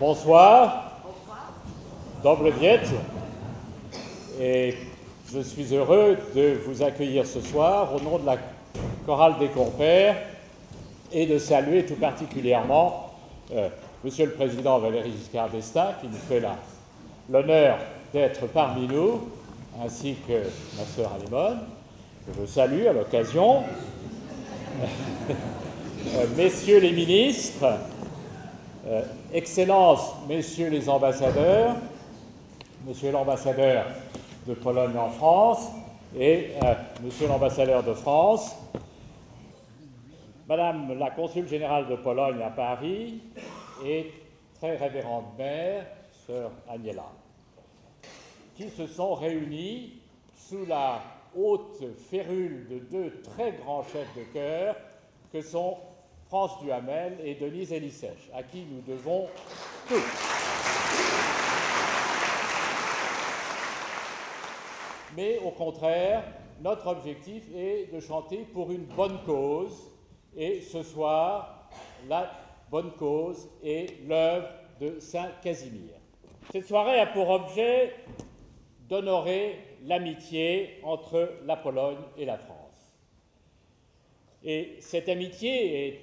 Bonsoir. Dobre wieczór. Et je suis heureux de vous accueillir ce soir au nom de la chorale des compères et de saluer tout particulièrement Monsieur le Président Valéry Giscard d'Estaing qui nous fait l'honneur d'être parmi nous, ainsi que ma sœur Anémone, que je salue à l'occasion, messieurs les ministres, Excellences, messieurs les ambassadeurs, monsieur l'ambassadeur de Pologne en France et monsieur l'ambassadeur de France, madame la consul générale de Pologne à Paris et très révérende mère, sœur Aniela, qui se sont réunis sous la haute férule de deux très grands chefs de chœur que sont France Duhamel et Denise Elisèche, à qui nous devons tout. Mais au contraire, notre objectif est de chanter pour une bonne cause, et ce soir, la bonne cause est l'œuvre de Saint Casimir. Cette soirée a pour objet d'honorer l'amitié entre la Pologne et la France. Et cette amitié est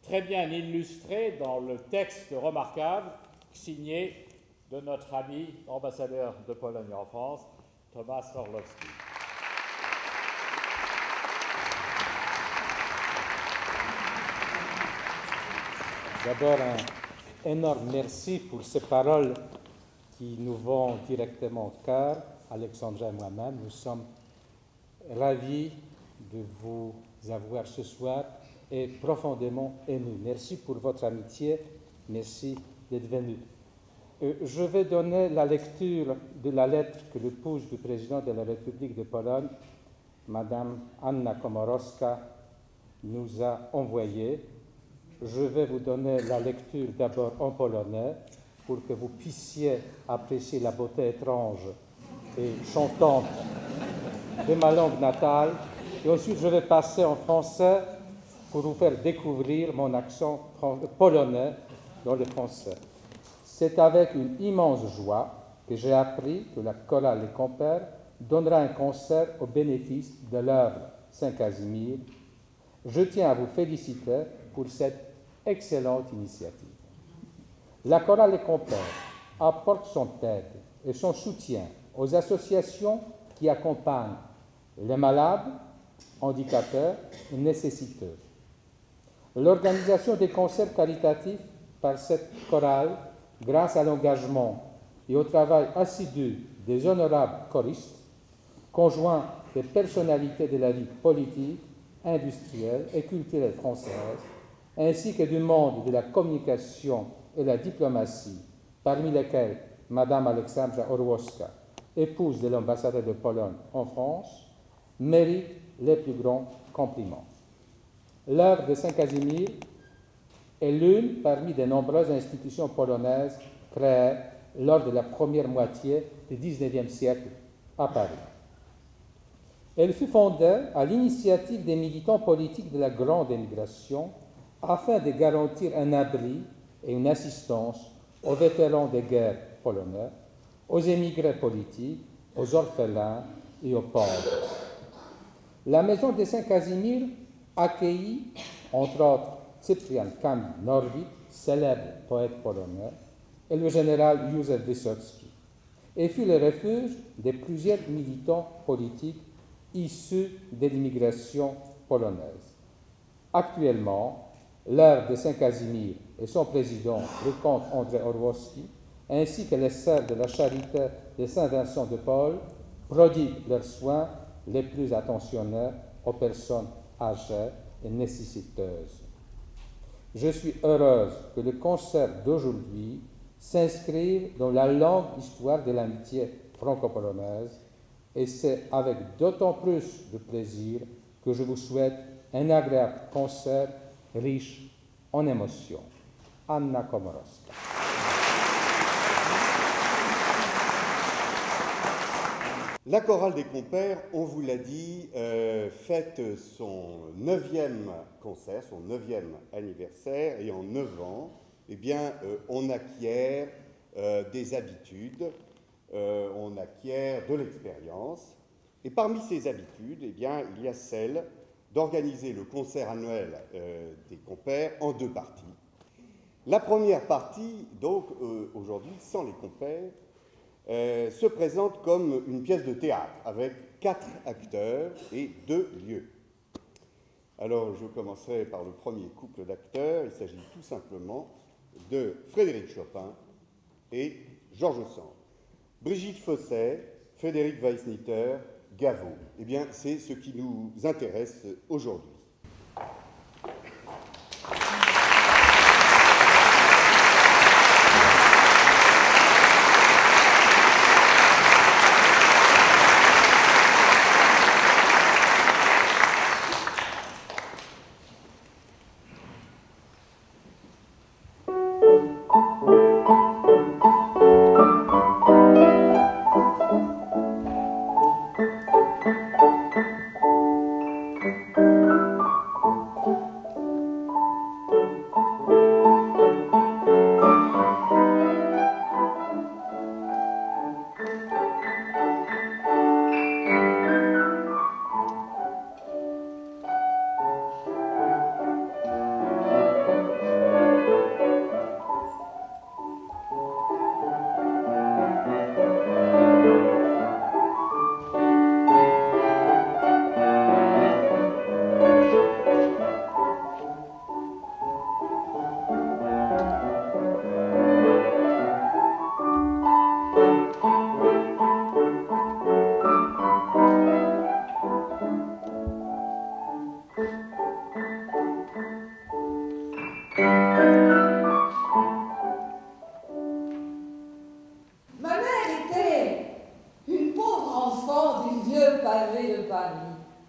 très bien illustrée dans le texte remarquable signé de notre ami ambassadeur de Pologne en France, Tomasz Orlowski. D'abord, un énorme merci pour ces paroles qui nous vont directement au cœur. Alexandra et moi-même, nous sommes ravis de vous avoir ce soir et profondément émus. Merci pour votre amitié, merci d'être venu. Je vais donner la lecture de la lettre que l'épouse du président de la République de Pologne, Madame Anna Komorowska, nous a envoyée. Je vais vous donner la lecture d'abord en polonais pour que vous puissiez apprécier la beauté étrange et chantante de ma langue natale. Et ensuite, je vais passer en français pour vous faire découvrir mon accent polonais dans le français. C'est avec une immense joie que j'ai appris que la chorale Les Compères donnera un concert au bénéfice de l'œuvre Saint-Casimir. Je tiens à vous féliciter pour cette excellente initiative. La chorale Les Compères apporte son aide et son soutien aux associations qui accompagnent les malades, handicapés et nécessiteux. L'organisation des concerts caritatifs par cette chorale, grâce à l'engagement et au travail assidu des honorables choristes, conjoints des personnalités de la vie politique, industrielle et culturelle française, ainsi que du monde de la communication et la diplomatie, parmi lesquels Madame Aleksandra Orłowska, épouse de l'ambassadeur de Pologne en France, mérite les plus grands compliments. L'œuvre de Saint-Casimir est l'une parmi de nombreuses institutions polonaises créées lors de la première moitié du XIXe siècle à Paris. Elle fut fondée à l'initiative des militants politiques de la Grande Émigration afin de garantir un abri et une assistance aux vétérans des guerres polonais, aux émigrés politiques, aux orphelins et aux pauvres. La maison de Saint-Casimir accueillit, entre autres, Cyprian Kamil Norwid, célèbre poète polonais, et le général Józef Wysocki, et fut le refuge de plusieurs militants politiques issus de l'immigration polonaise. Actuellement, l'œuvre de Saint-Casimir et son président, le comte André Orłowski, ainsi que les sœurs de la charité de Saint-Vincent de Paul, prodiguent leurs soins les plus attentionnés aux personnes âgées et nécessiteuses. Je suis heureuse que le concert d'aujourd'hui s'inscrive dans la longue histoire de l'amitié franco-polonaise, et c'est avec d'autant plus de plaisir que je vous souhaite un agréable concert riche en émotions. Anna Komorowska. La chorale des compères, on vous l'a dit, fête son 9e concert, son 9e anniversaire, et en 9 ans, eh bien, on acquiert des habitudes, on acquiert de l'expérience. Et parmi ces habitudes, eh bien, il y a celle d'organiser le concert annuel des compères en deux parties. La première partie, donc, aujourd'hui, sans les compères, se présente comme une pièce de théâtre avec 4 acteurs et 2 lieux. Alors, je commencerai par le premier couple d'acteurs. Il s'agit tout simplement de Frédéric Chopin et Georges Sand. Brigitte Fosset, Frédéric Weissnitter, Gaveau. Eh bien, c'est ce qui nous intéresse aujourd'hui.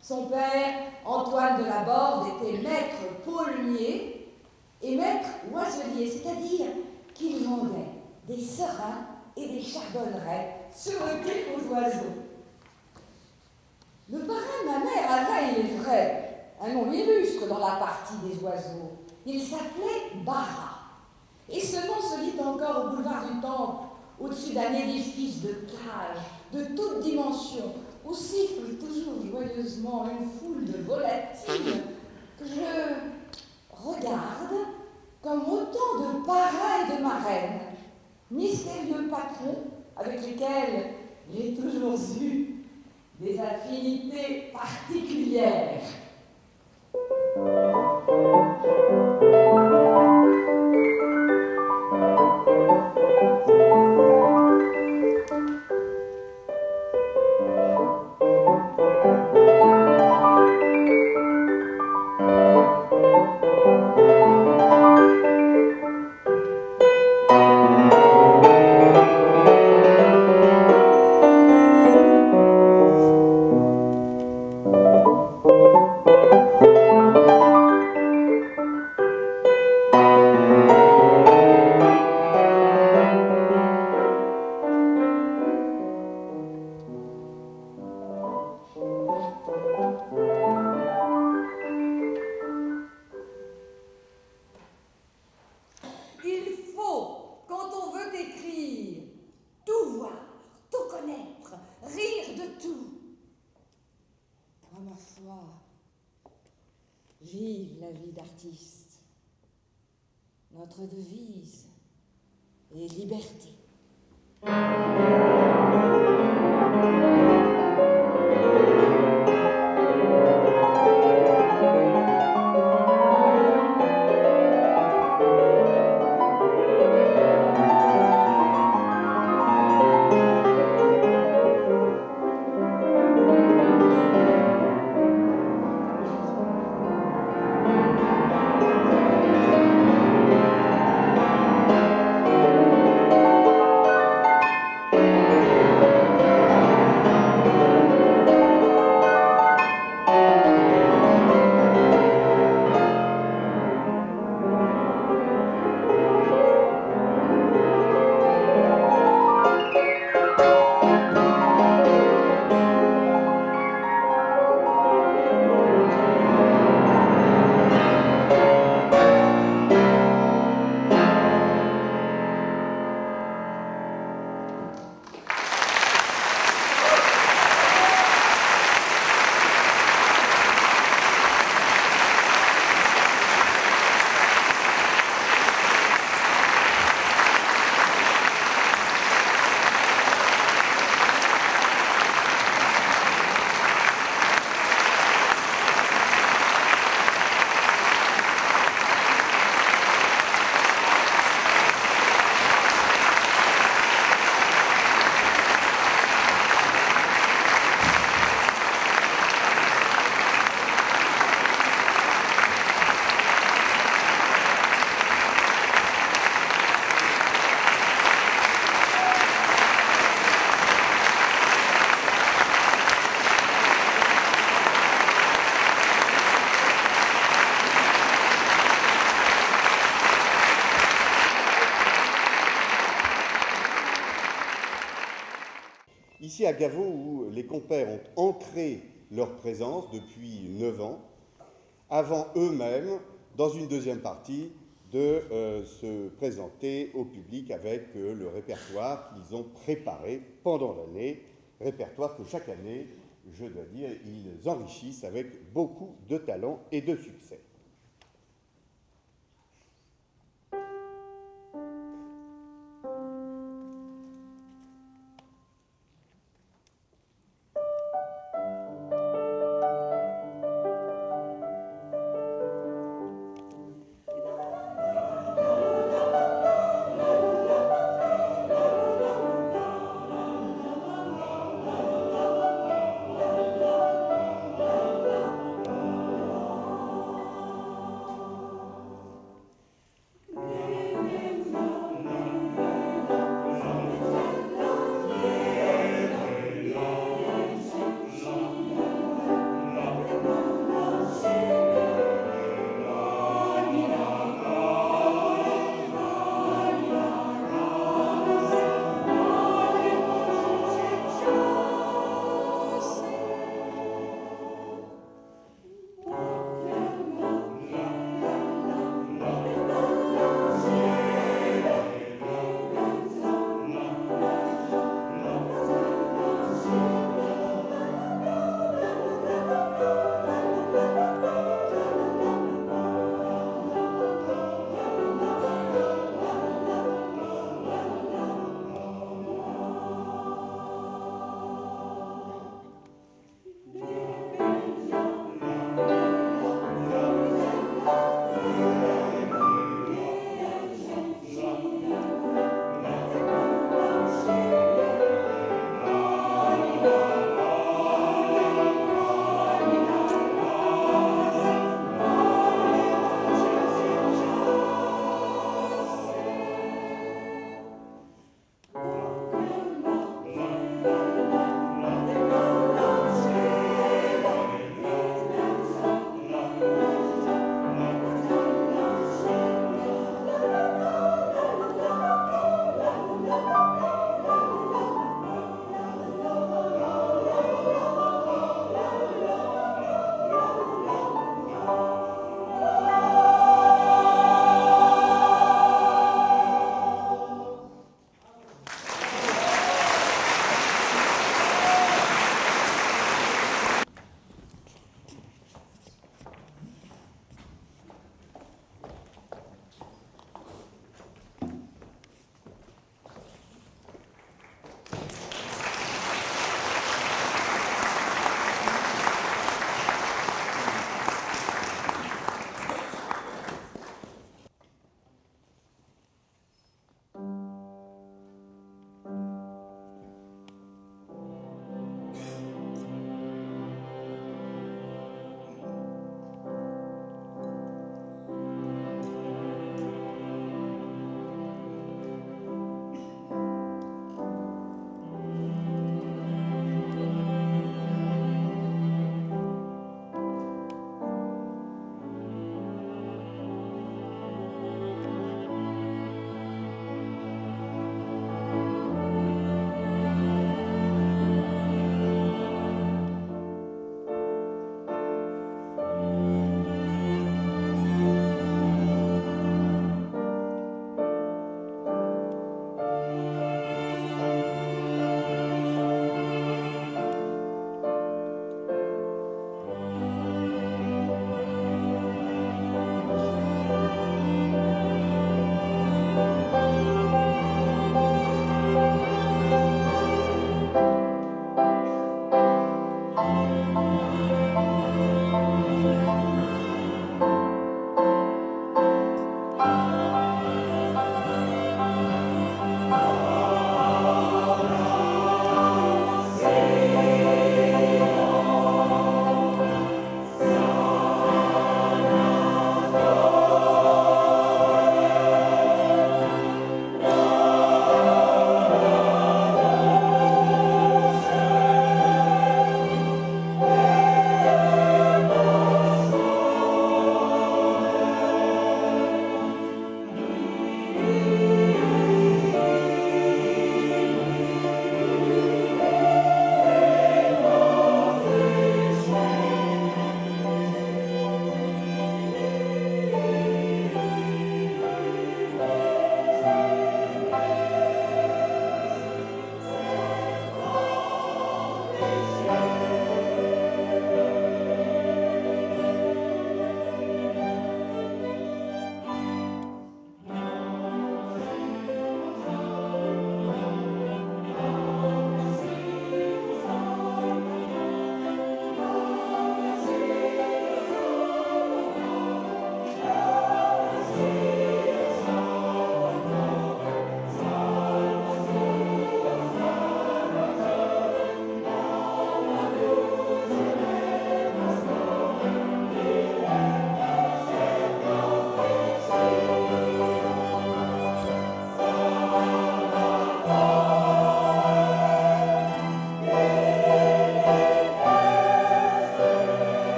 Son père, Antoine de Laborde, était maître paulmier et maître oiselier, c'est-à-dire qu'il vendait des serins et des chardonnerets sur le quai aux oiseaux. Le parrain de ma mère avait, il est vrai, un nom illustre dans la partie des oiseaux. Il s'appelait Barra. Et ce nom se lit encore au boulevard du Temple, au-dessus d'un édifice de cage, de toute dimension, où siffle toujours joyeusement une foule de volatils que je regarde comme autant de parrains et de marraines, mystérieux patrons avec lesquels j'ai toujours eu des affinités particulières. Vive la vie d'artiste. Notre devise est liberté. ici à Gaveau où les compères ont ancré leur présence depuis 9 ans, avant eux-mêmes, dans une deuxième partie, de se présenter au public avec le répertoire qu'ils ont préparé pendant l'année, répertoire que chaque année, je dois dire, ils enrichissent avec beaucoup de talent et de succès.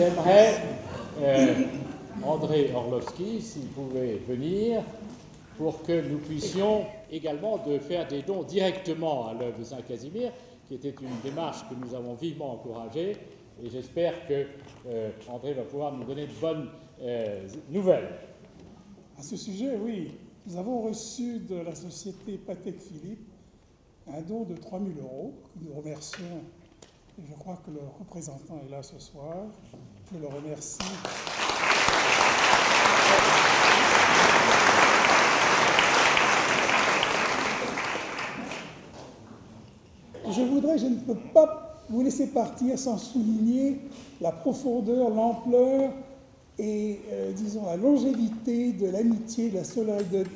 j'aimerais, André Orlowski, s'il pouvait venir, pour que nous puissions également de faire des dons directement à l'œuvre de Saint-Casimir, qui était une démarche que nous avons vivement encouragée, et j'espère que André va pouvoir nous donner de bonnes nouvelles. À ce sujet, oui, nous avons reçu de la société Patek Philippe un don de 3 000 €, que nous remercions, et je crois que le représentant est là ce soir, je le remercie. Je ne peux pas vous laisser partir sans souligner la profondeur, l'ampleur et, disons, la longévité de l'amitié, de la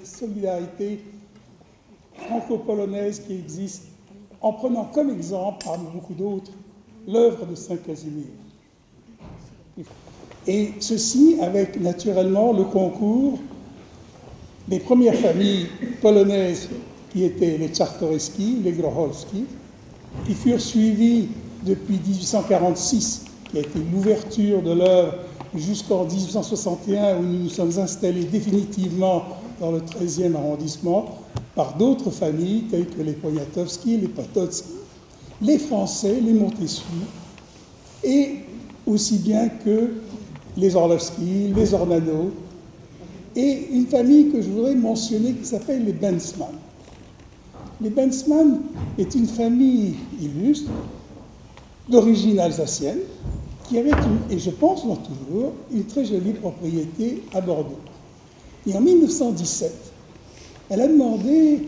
solidarité franco-polonaise qui existe, en prenant comme exemple, parmi beaucoup d'autres, l'œuvre de Saint-Casimir. Et ceci avec, naturellement, le concours des premières familles polonaises qui étaient les Czartoryski, les Grochowski, qui furent suivis depuis 1846, qui a été l'ouverture de l'œuvre, jusqu'en 1861, où nous nous sommes installés définitivement dans le 13e arrondissement, par d'autres familles, telles que les Poniatowski, les Potocki, les Français, les Montesquieu, et aussi bien que les Orlowski, les Ornano, et une famille que je voudrais mentionner qui s'appelle les Benzmann. Les Benzmann est une famille illustre, d'origine alsacienne, qui avait, et je pense toujours, une très jolie propriété à Bordeaux. Et en 1917, elle a demandé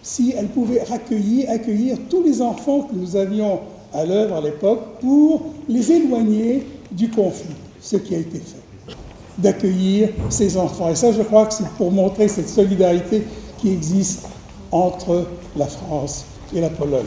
si elle pouvait accueillir tous les enfants que nous avions à l'œuvre à l'époque pour les éloigner du conflit, ce qui a été fait, d'accueillir ces enfants. Et ça, je crois que c'est pour montrer cette solidarité qui existe entre la France et la Pologne.